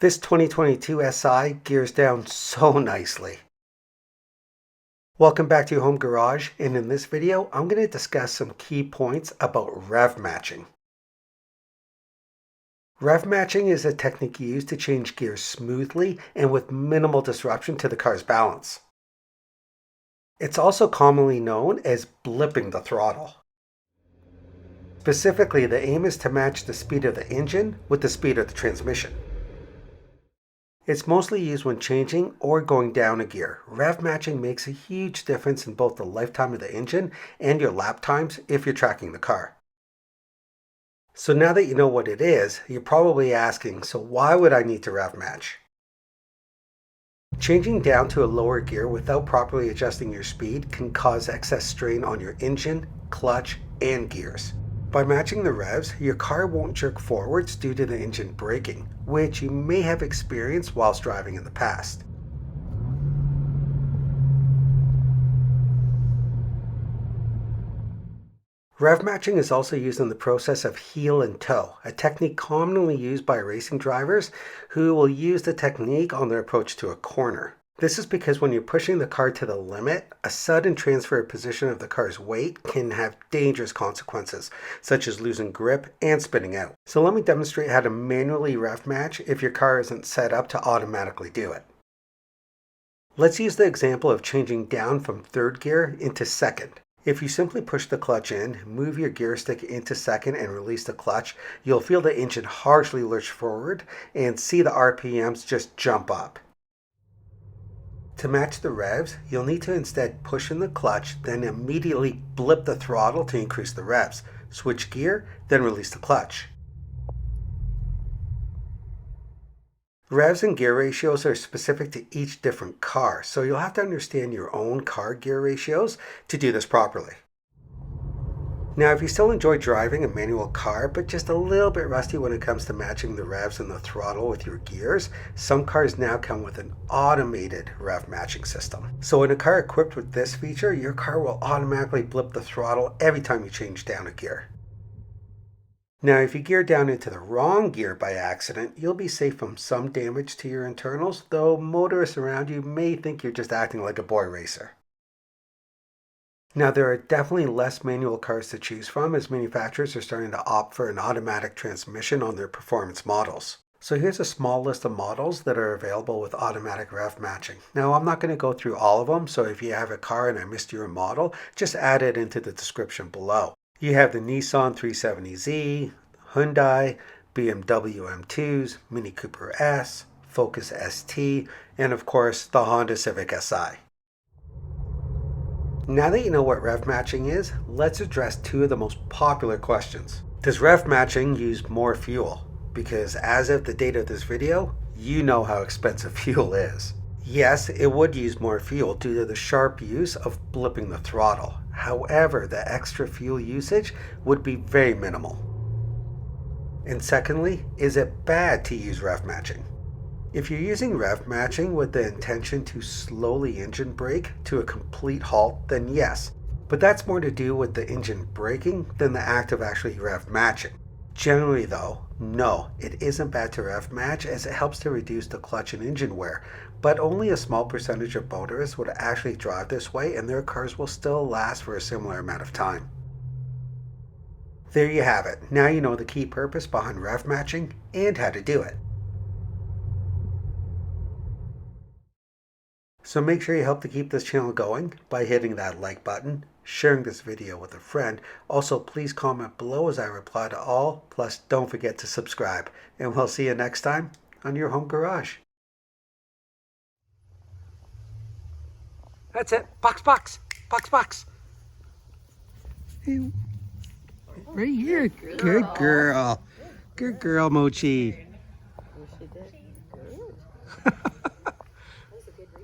This 2022 SI gears down so nicely. Welcome back to your home garage, and in this video I'm going to discuss some key points about rev matching. Rev matching is a technique used to change gears smoothly and with minimal disruption to the car's balance. It's also commonly known as blipping the throttle. Specifically, the aim is to match the speed of the engine with the speed of the transmission. It's mostly used when changing or going down a gear. Rev matching makes a huge difference in both the lifetime of the engine and your lap times if you're tracking the car. So now that you know what it is, you're probably asking, so why would I need to rev match? Changing down to a lower gear without properly adjusting your speed can cause excess strain on your engine, clutch, and gears. By matching the revs, your car won't jerk forwards due to the engine braking, which you may have experienced whilst driving in the past. Rev matching is also used in the process of heel and toe, a technique commonly used by racing drivers who will use the technique on their approach to a corner. This is because when you're pushing the car to the limit, a sudden transfer of position of the car's weight can have dangerous consequences, such as losing grip and spinning out. So let me demonstrate how to manually rev match if your car isn't set up to automatically do it. Let's use the example of changing down from third gear into second. If you simply push the clutch in, move your gear stick into second and release the clutch, you'll feel the engine harshly lurch forward and see the RPMs just jump up. To match the revs, you'll need to instead push in the clutch, then immediately blip the throttle to increase the revs. Switch gear, then release the clutch. Revs and gear ratios are specific to each different car, so you'll have to understand your own car gear ratios to do this properly. Now, if you still enjoy driving a manual car, but just a little bit rusty when it comes to matching the revs and the throttle with your gears, some cars now come with an automated rev matching system. So in a car equipped with this feature, your car will automatically blip the throttle every time you change down a gear. Now, if you gear down into the wrong gear by accident, you'll be safe from some damage to your internals, though motorists around you may think you're just acting like a boy racer. Now, there are definitely less manual cars to choose from as manufacturers are starting to opt for an automatic transmission on their performance models. So here's a small list of models that are available with automatic rev matching. Now, I'm not going to go through all of them, so if you have a car and I missed your model, just add it into the description below. You have the Nissan 370Z, Hyundai, BMW M2s, Mini Cooper S, Focus ST, and of course the Honda Civic Si. Now that you know what rev matching is, let's address two of the most popular questions. Does rev matching use more fuel? Because as of the date of this video, you know how expensive fuel is. Yes, it would use more fuel due to the sharp use of blipping the throttle. However, the extra fuel usage would be very minimal. And secondly, is it bad to use rev matching? If you're using rev matching with the intention to slowly engine brake to a complete halt, then yes. But that's more to do with the engine braking than the act of actually rev matching. Generally though, no, it isn't bad to rev match as it helps to reduce the clutch and engine wear, but only a small percentage of motorists would actually drive this way and their cars will still last for a similar amount of time. There you have it. Now you know the key purpose behind rev matching and how to do it. So make sure you help to keep this channel going by hitting that like button, sharing this video with a friend. Also, please comment below as I reply to all. Plus, don't forget to subscribe. And we'll see you next time on your home garage. That's it. Box, box, box, box. Right here. Good girl. Good girl, Mochi.